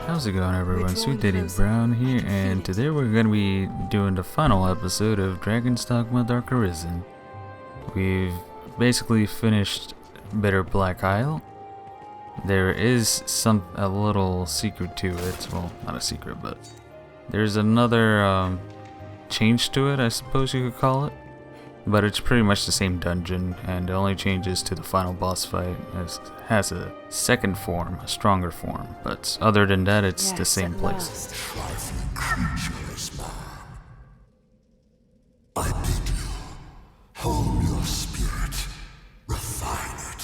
How's it going, everyone? Sweet Daddy Brown here, and today we're going to be doing the final episode of Dragon's Dogma Dark Arisen. We've basically finished Bitter Black Isle. There is a little secret to it. Well, not a secret, but there's another change to it, I suppose you could call it. But it's pretty much the same dungeon, and it only changes to the final boss fight. It has a second form, a stronger form, but other than that, it's the same place. Trifling creatures, man. I bid you, hone your spirit, refine it.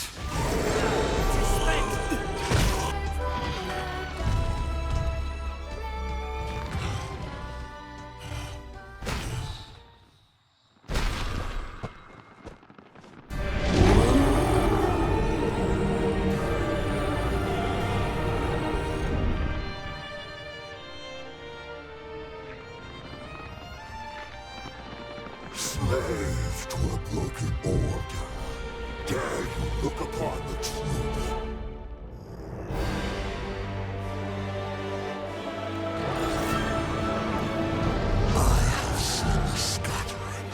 Slave to a broken order, dare you look upon the truth? I have seen the scattering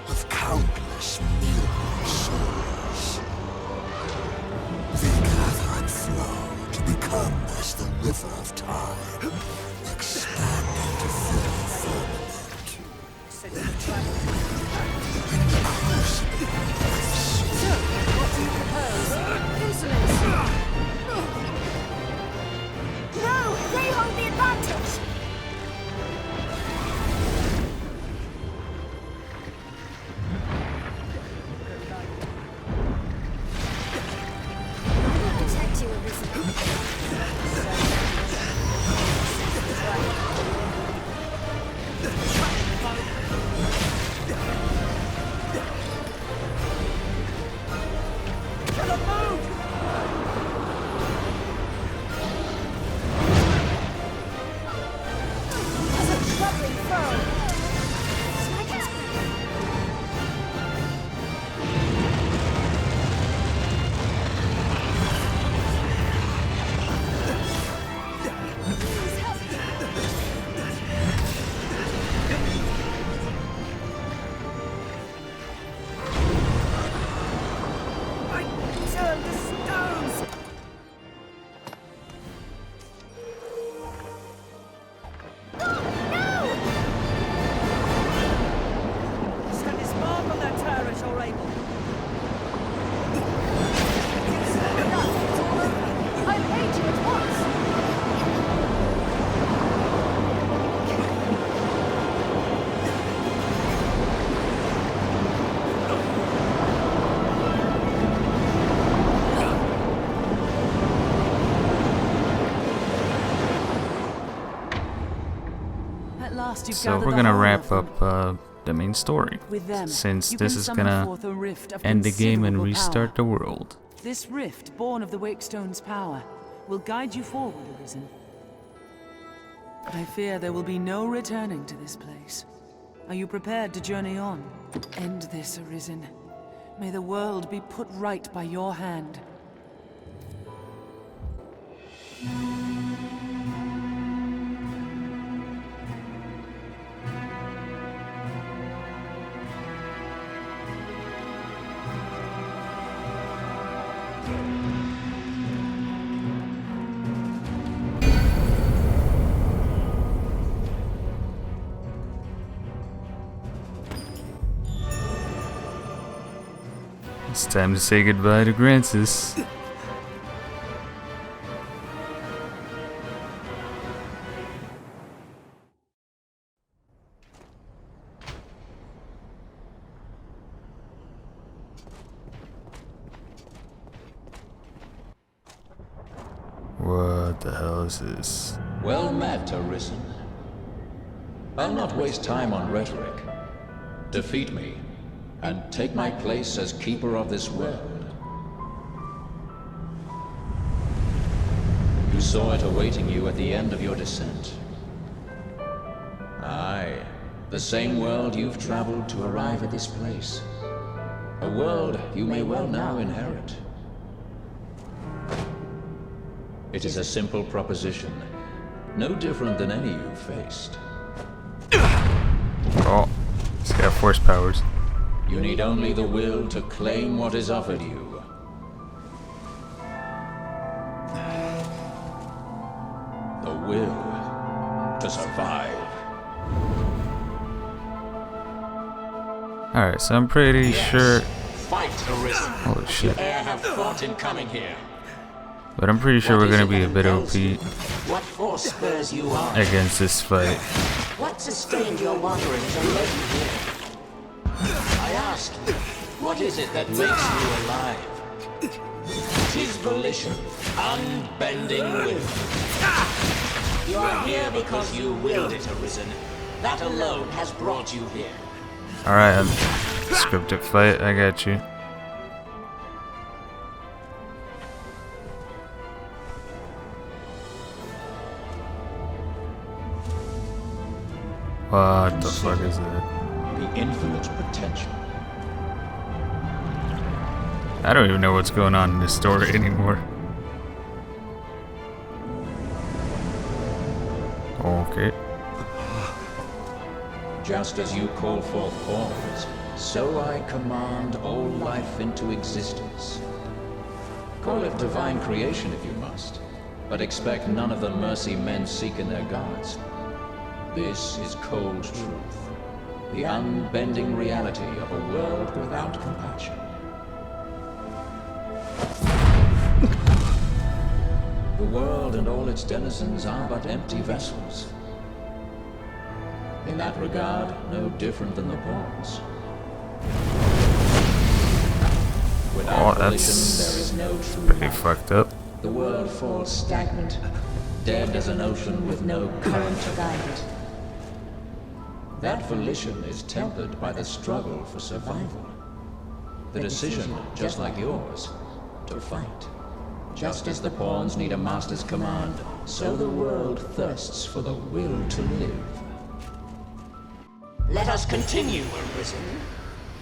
of countless mirror souls. They gather and flow to become as the river of time, expanding to fill the firmament. What do you propose? Insolence! No! They hold the advantage! I will protect you, Arisen. So we're gonna wrap up the main story, since this is gonna end the game and restart the world. This rift, born of the Wakestone's power, will guide you forward, Arisen. I fear there will be no returning to this place. Are you prepared to journey on? End this, Arisen. May the world be put right by your hand. It's time to say goodbye to Grancis. What the hell is this? Well met, Arisen. I'll not waste time on rhetoric. Defeat me, and take my place as keeper of this world. You saw it awaiting you at the end of your descent. Aye, the same world you've traveled to arrive at this place. A world you may well now inherit. It is a simple proposition, no different than any you've faced. Oh, he's got force powers. You need only the will to claim what is offered you. The will to survive. Alright, so I'm pretty sure. Fight, Arisen. Holy shit. Ere have fought in coming here. But I'm pretty sure we're gonna be a bit OP What force spurs you on? against this fight. What sustained your wanderings and led you here? I ask you, what is it that makes you alive? 'Tis volition, unbending will. You are here because you willed it, Arisen. That alone has brought you here. Alright, scripted fight, I got you. What the fuck is that? The infinite potential. I don't even know what's going on in this story anymore. Okay. Just as you call forth forms, so I command all life into existence. Call it divine creation if you must, but expect none of the mercy men seek in their gods. This is cold truth, the unbending reality of a world without compassion. The world and all its denizens are but empty vessels. In that regard, no different than the pawns. Without volition, there is no true pretty life. fucked up. The world falls stagnant, dead as an ocean with no current to guide it. That volition is tempered by the struggle for survival. The decision, just like yours, to fight. Just as the pawns need a master's command, so the world thirsts for the will to live. Let us continue, Arisen.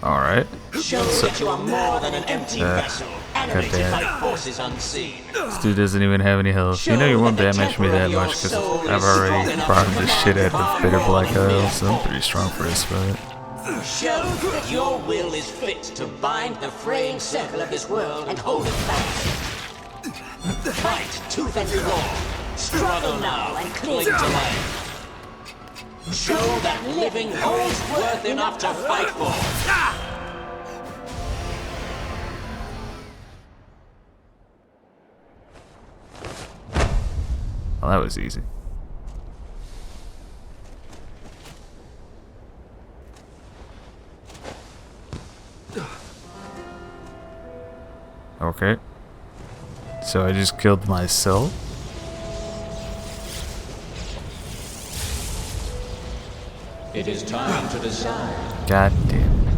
Alright. Show that you are more than an empty vessel, animated goddamn. by forces unseen. This dude doesn't even have any health. You know you won't damage me that much because I've already brought this shit out of Bitter Black Isle, so I'm pretty strong for this fight. Show that your will is fit to bind the fraying circle of this world and hold it fast. Fight tooth and claw. Struggle now and cling to life. Show that living holds worth enough to fight for. Well, that was easy. Okay. So I just killed myself? It is time to decide. God damn it.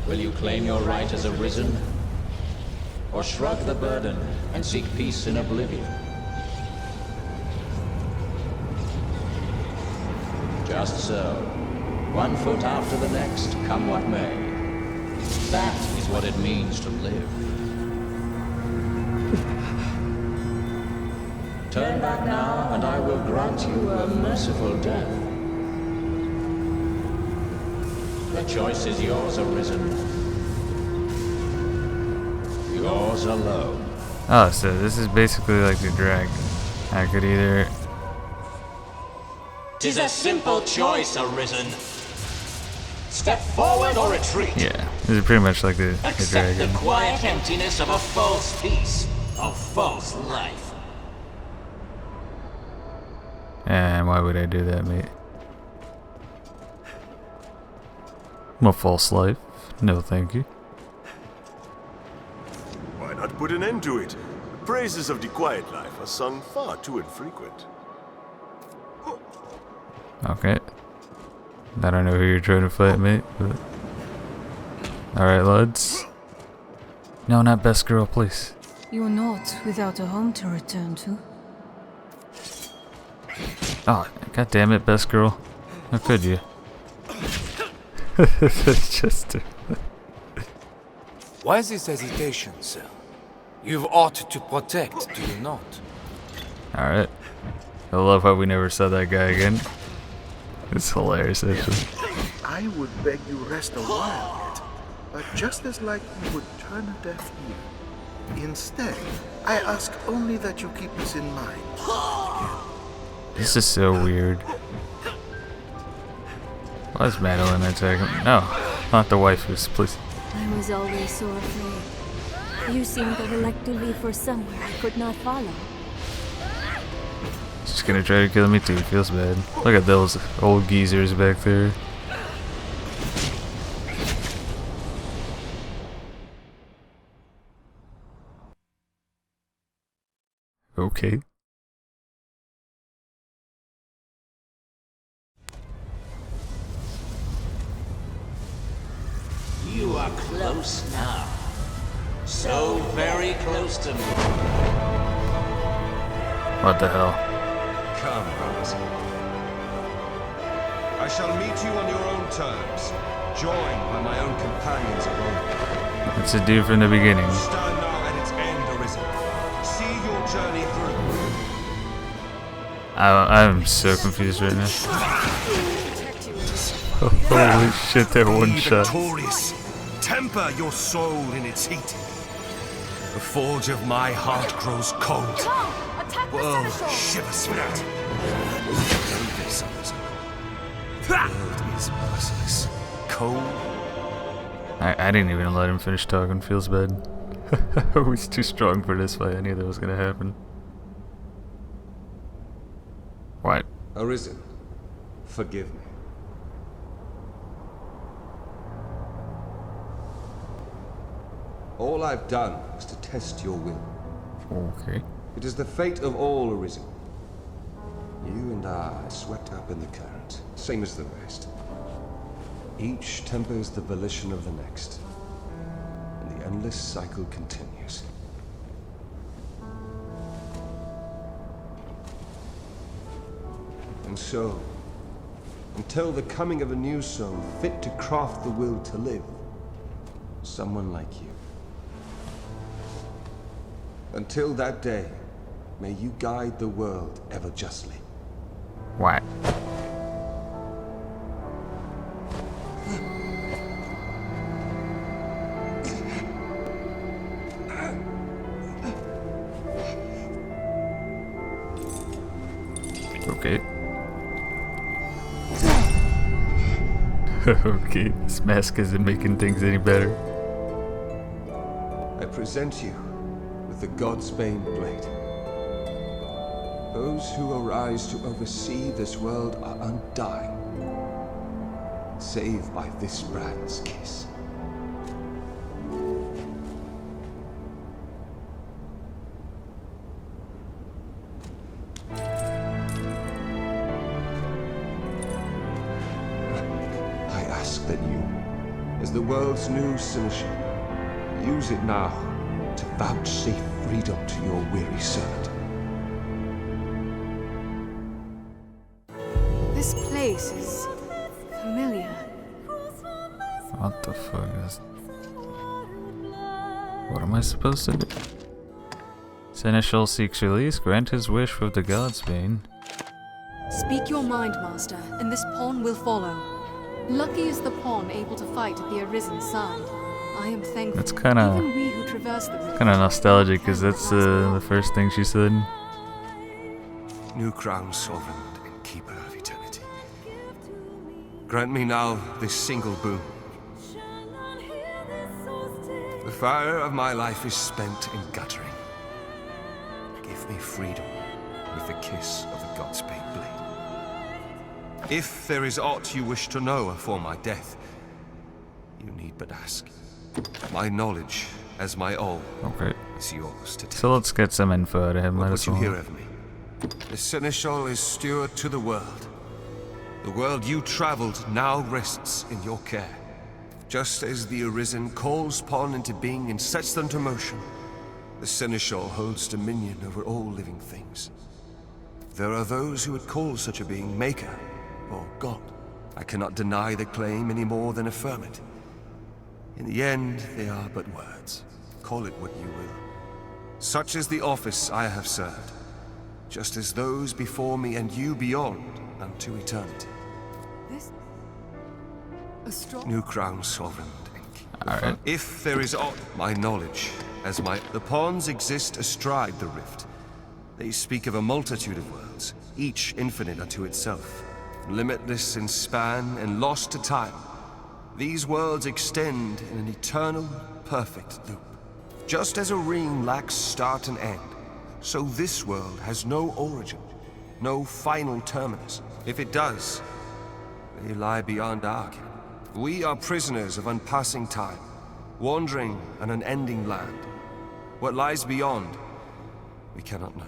Will you claim your right as Arisen? Or shrug the burden and seek peace in oblivion? Just so. One foot after the next, come what may. That is what it means to live. Turn back now, and I will grant you a merciful death. The choice is yours, Arisen. Yours alone. Oh, so this is basically like the dragon. I could either... 'Tis a simple choice, Arisen. Step forward or retreat. Yeah, this is pretty much like the Accept dragon. the quiet emptiness of a false peace, of false life. And why would I do that, mate? I'm a false life. No, thank you. Why not put an end to it? The praises of the quiet life are sung far too infrequent. Okay. I don't know who you're trying to fight, mate, but... Alright, lads. No, not best girl, please. You're not without a home to return to. Oh, god damn it, best girl. How could you? Just... Why this hesitation, sir? You've aught to protect, do you not? Alright. I love how we never saw that guy again. It's hilarious, actually. I would beg you rest a while yet, but just as like you would turn a deaf ear. Instead, I ask only that you keep this in mind. This is so weird. Why is Madeline attacking? No, not the waifus, please. I was always so afraid. You seemed to elect to leave for somewhere I could not follow. She's gonna try to kill me too, feels bad. Look at those old geezers back there. Okay. You are close now. So very close to me. What the hell? Come, Arisen. I shall meet you on your own terms, joined by my own companions of old. What's it do from the beginning? Stand now at its end, Arisen. See your journey through. I'm so confused right now. Holy shit, that one shot. Victorious. Temper your soul in its heat. The forge of my heart grows cold. Attack the World Seneschal! shivers me out. Know this, Arisen. The world is merciless. Cold. I didn't even let him finish talking, feels bad. He's too strong for this fight, I knew that was gonna happen. What? Arisen, forgive me. All I've done is to test your will. Okay. It is the fate of all Arisen. You and I are swept up in the current, same as the rest. Each tempers the volition of the next, and the endless cycle continues. And so, until the coming of a new soul fit to craft the will to live, someone like you. Until that day, may you guide the world ever justly. What? Okay. Okay, this mask isn't making things any better. I present you with the Godsbane blade. Those who arise to oversee this world are undying, save by this brand's kiss. I ask that you, as the world's new seneschal, use it now to vouchsafe freedom to your weary servant. This place is familiar. What the fuck is... What am I supposed to do? Seneschal seeks release, grant his wish with the Godsbane. Speak your mind, Master, and this pawn will follow. Lucky is the pawn able to fight at the Arisen side. I am thankful. That's kinda... Even we who traverse the river. kinda nostalgic, because that's the first thing she said. New crown sovereign and keeper of eternity. Grant me now this single boon. The fire of my life is spent in guttering. Give me freedom with the kiss of the Godsbane blade. If there is aught you wish to know afore my death, you need but ask. My knowledge, as my all, Okay. is yours to take. So let's get some info out of him. What Let would us you know. hear of me? The Seneschal is steward to the world. The world you traveled now rests in your care. Just as the Arisen calls pawn into being and sets them to motion, the Seneschal holds dominion over all living things. There are those who would call such a being Maker or God. I cannot deny the claim any more than affirm it. In the end, they are but words. Call it what you will. Such is the office I have served. just as those before me and you beyond unto eternity. This... a strong... New crown, sovereign and king. Alright. If there is aught, my knowledge, as my... The pawns exist astride the rift. They speak of a multitude of worlds, each infinite unto itself, limitless in span and lost to time. These worlds extend in an eternal, perfect loop. Just as a ring lacks start and end, so this world has no origin, no final terminus. If it does, they lie beyond our ken. We are prisoners of unpassing time, wandering an unending land. What lies beyond, we cannot know.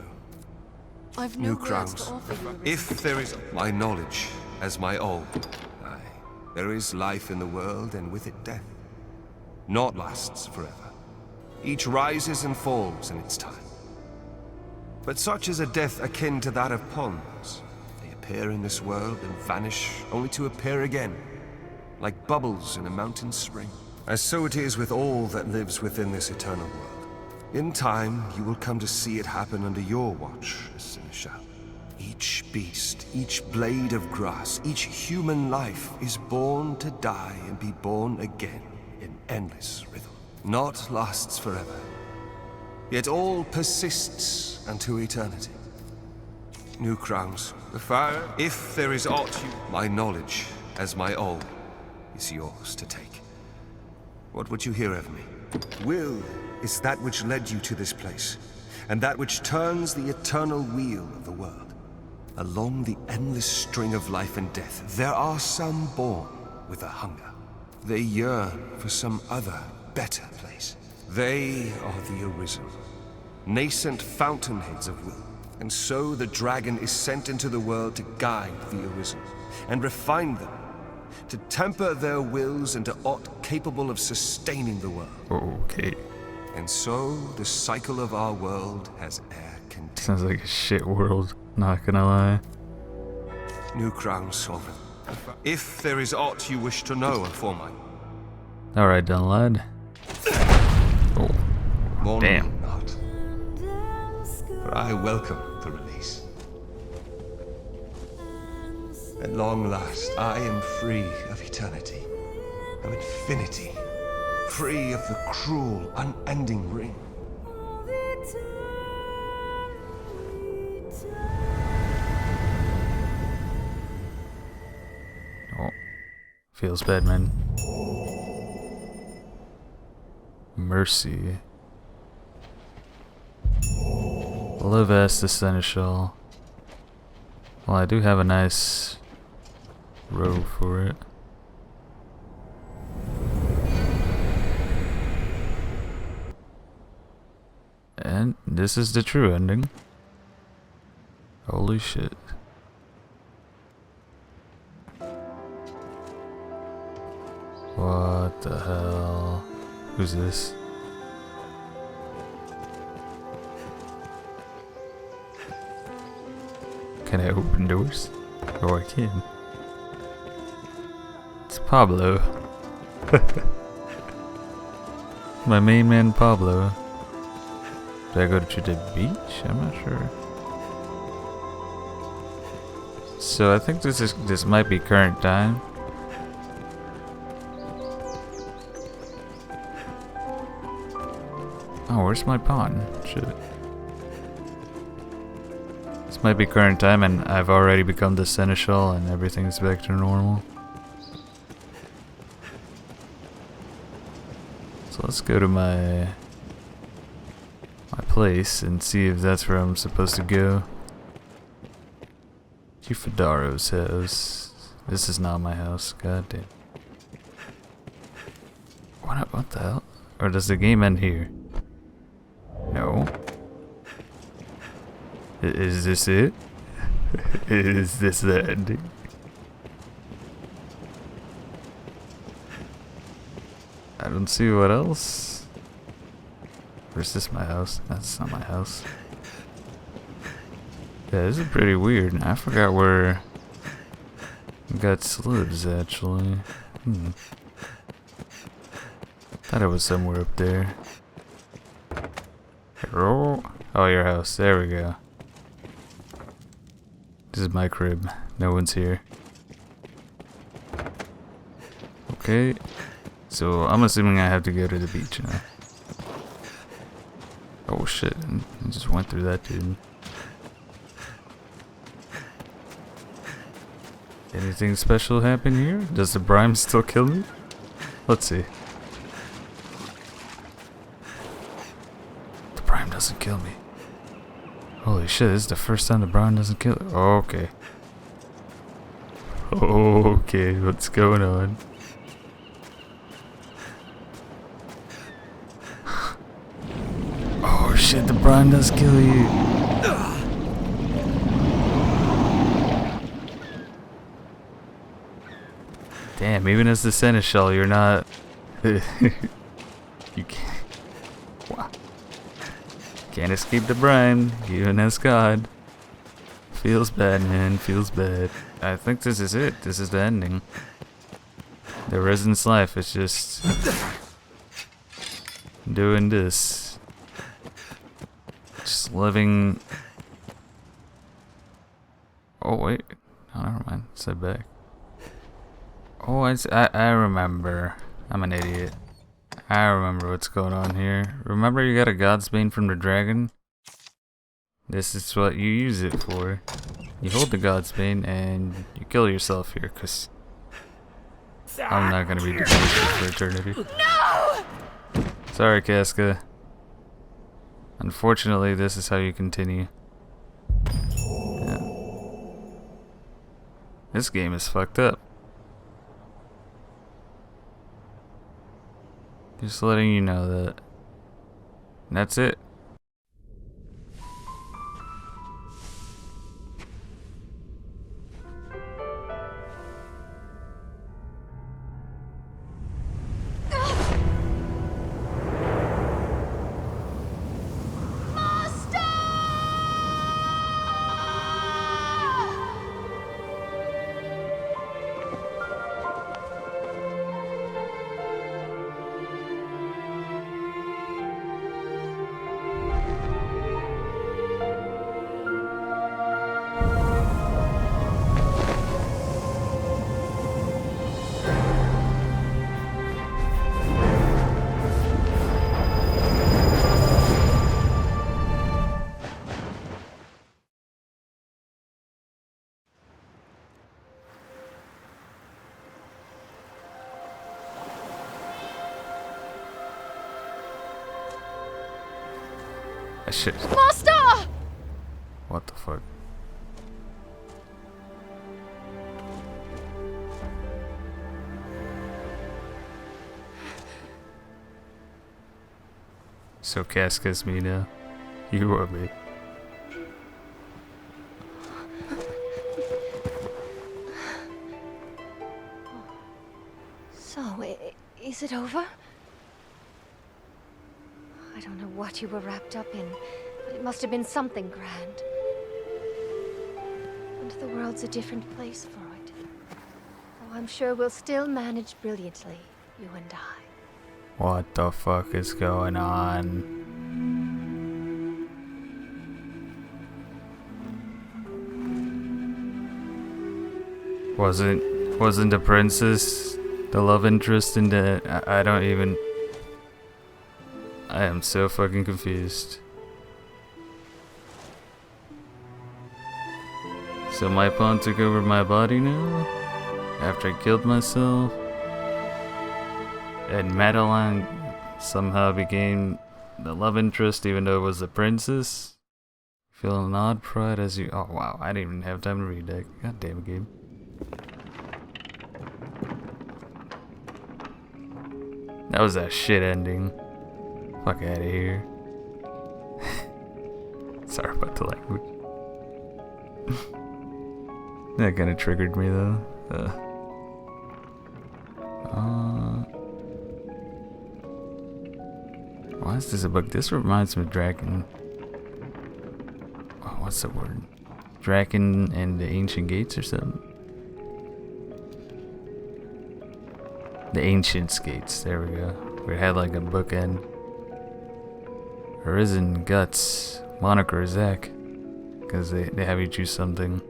I've New no words crowns. to offer you, Arisen. If there is my knowledge as my all, aye, there is life in the world and with it death. Naught lasts forever. Each rises and falls in its time. But such is a death akin to that of pawns. They appear in this world and vanish, only to appear again, like bubbles in a mountain spring. As so it is with all that lives within this eternal world. In time, you will come to see it happen under your watch, Seneschal. Each beast, each blade of grass, each human life is born to die and be born again in endless rhythm. Naught lasts forever, yet all persists unto eternity. New crowns, the fire, if there is aught you... My knowledge, as my all, is yours to take. What would you hear of me? Will is that which led you to this place, and that which turns the eternal wheel of the world. Along the endless string of life and death, there are some born with a hunger. They yearn for some other, better place. They are the Arisen, nascent fountainheads of will. And so the dragon is sent into the world to guide the Arisen, and refine them, to temper their wills into aught capable of sustaining the world. Okay. And so the cycle of our world has continued. Sounds like a shit world, not gonna lie. New crown, sovereign. If there is aught you wish to know for mine. Alright then, lad. Oh, Mourn damn. not, for I welcome the release. At long last, I am free of eternity, of infinity, free of the cruel, unending ring. Oh, feels bad, man. Mercy. Live as the Seneschal. Well, I do have a nice row for it. And this is the true ending. Holy shit. What the hell? Who's this? Can I open doors? Oh, I can. It's Pablo. My main man, Pablo. Do I go to the beach? I'm not sure. So I think this might be current time. Oh, where's my pawn? Shit. This might be current time and I've already become the Seneschal and everything's back to normal. So let's go to my place and see if that's where I'm supposed to go. Chiefadaro's house. This is not my house, god damn. What the hell? Or does the game end here? No. Is this it? Is this the ending? I don't see what else. Or is this my house? That's not my house. Yeah, this is pretty weird. I forgot where Guts lives, actually. Thought it was somewhere up there. Oh, your house. There we go. This is my crib. No one's here. Okay. So I'm assuming I have to go to the beach now. Oh shit. I just went through that dude. Anything special happen here? Does the brine still kill me? Let's see. The brine doesn't kill me. Holy shit, this is the first time the brine doesn't kill it. Okay. Okay, what's going on? Oh shit, the brine does kill you. Damn, even as the seneschal, you're not... you can't... Wow. Can't escape the brine, even as God. Feels bad, man, feels bad. I think this is it. This is the ending. The Arisen's life is just... doing this. Just living... Oh, wait. Oh, never mind. Step back. Oh, I remember. I'm an idiot. I remember what's going on here. Remember you got a Godsbane from the dragon? This is what you use it for. You hold the Godsbane and you kill yourself here, cause I'm not gonna be doing this shit for eternity. No! Sorry, Casca. Unfortunately, this is how you continue. Yeah. This game is fucked up. Just letting you know that. And that's it. Shit. Master! What the fuck? So Casca's me now. You are me. So, is it over? I don't know what you were wrapped up in, but it must have been something grand. And the world's a different place for it. Though I'm sure we'll still manage brilliantly, you and I. What the fuck is going on? Wasn't the princess the love interest in the... I don't even... I am so fucking confused. So my pawn took over my body now? After I killed myself? And Madeline somehow became the love interest even though it was the princess? Feel an odd pride as you... Oh wow, I didn't even have time to read that. God damn it, game. That was a shit ending. Fuck out of here. Sorry about the language. That kind of triggered me though. Why is this a book? This reminds me of Dragon. Oh, what's the word? Dragon and the Ancient Gates or something? The Ancient Gates, there we go. We had like a bookend. Arisen, Guts, Monica, or Zack. Because they have you choose something.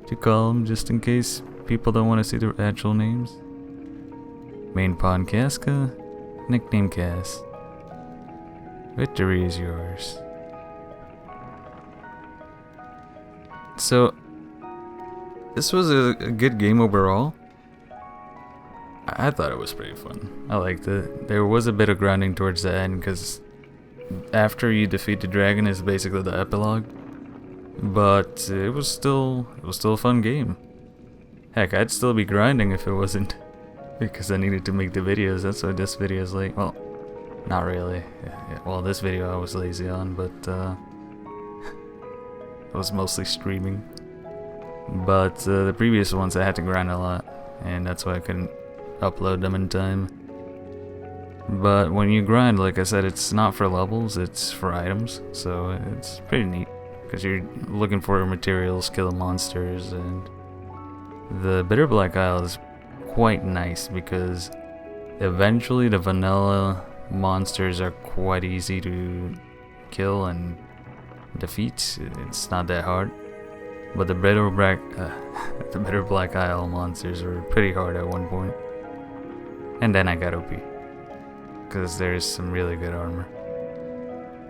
to call them, just in case people don't want to see their actual names. Main pawn Casca, nickname Cass. Victory is yours. So, this was a good game overall. I thought it was pretty fun. I liked it. There was a bit of grinding towards the end, because after you defeat the dragon is basically the epilogue. But it was still a fun game. Heck, I'd still be grinding if it wasn't because I needed to make the videos. That's why this video is late. Well, not really. Well, this video I was lazy on, but I was mostly streaming. But the previous ones I had to grind a lot, and that's why I couldn't upload them in time. But when you grind, like I said, it's not for levels, it's for items, so it's pretty neat. Because you're looking for materials, killing monsters, and the Bitter Black Isle is quite nice because eventually the vanilla monsters are quite easy to kill and defeat. It's not that hard. But the Bitter Black Isle monsters were pretty hard at one point. And then I got OP. Because there's some really good armor.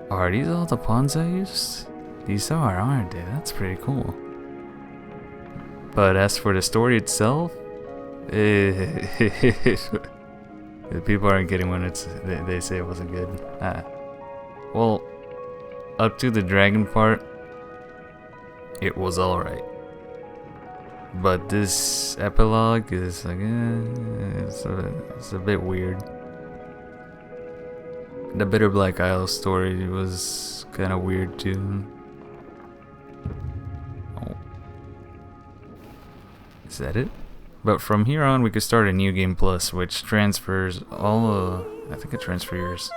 Are these all the pawns I used? These are, aren't they? That's pretty cool. But as for the story itself, people aren't getting when they say it wasn't good. Well, up to the dragon part, it was alright. But this epilogue is like, it's a bit weird. The Bitter Black Isle story was kind of weird too. Oh. Is that it? But from here on we could start a new game plus, which transfers all I think it transfers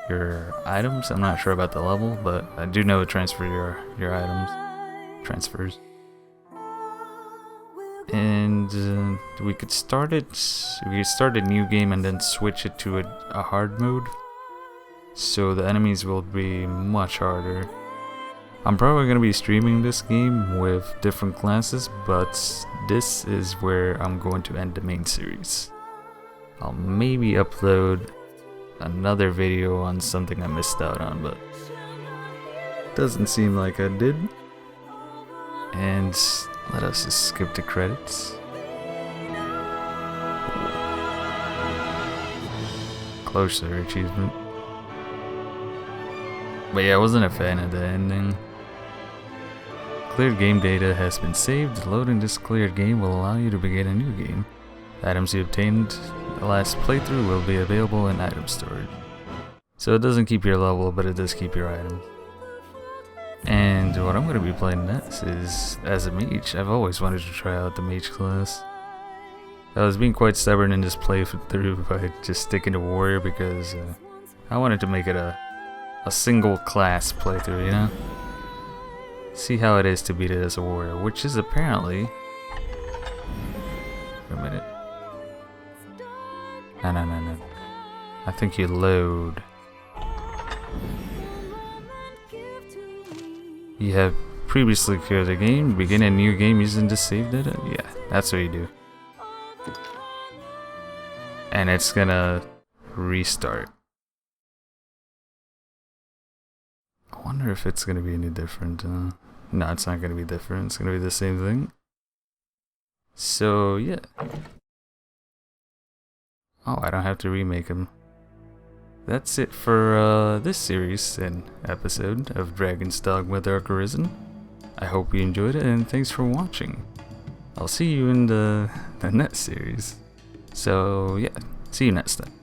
your items. I'm not sure about the level, but I do know it transfers your items. Transfers. And we could start a new game and then switch it to a hard mode. So the enemies will be much harder. I'm probably going to be streaming this game with different classes, but this is where I'm going to end the main series. I'll maybe upload another video on something I missed out on, but doesn't seem like I did. And let us just skip the credits. Closer achievement. But yeah, I wasn't a fan of the ending. Cleared game data has been saved. Loading this cleared game will allow you to begin a new game. Items you obtained the last playthrough will be available in item storage. So it doesn't keep your level, but it does keep your items. And what I'm going to be playing next is as a mage. I've always wanted to try out the mage class. I was being quite stubborn in this playthrough by just sticking to warrior because I wanted to make it a single class playthrough, you know? See how it is to beat it as a warrior, which is apparently... Wait a minute. No. I think you load. You have previously cleared the game. Begin a new game using the save data? Yeah, that's what you do. And it's gonna restart. I wonder if it's gonna be any different. No, it's not gonna be different. It's gonna be the same thing. So, yeah. Oh, I don't have to remake them. That's it for this series and episode of Dragon's Dogma Dark Arisen. I hope you enjoyed it, and thanks for watching. I'll see you in the next series. So, yeah, see you next time.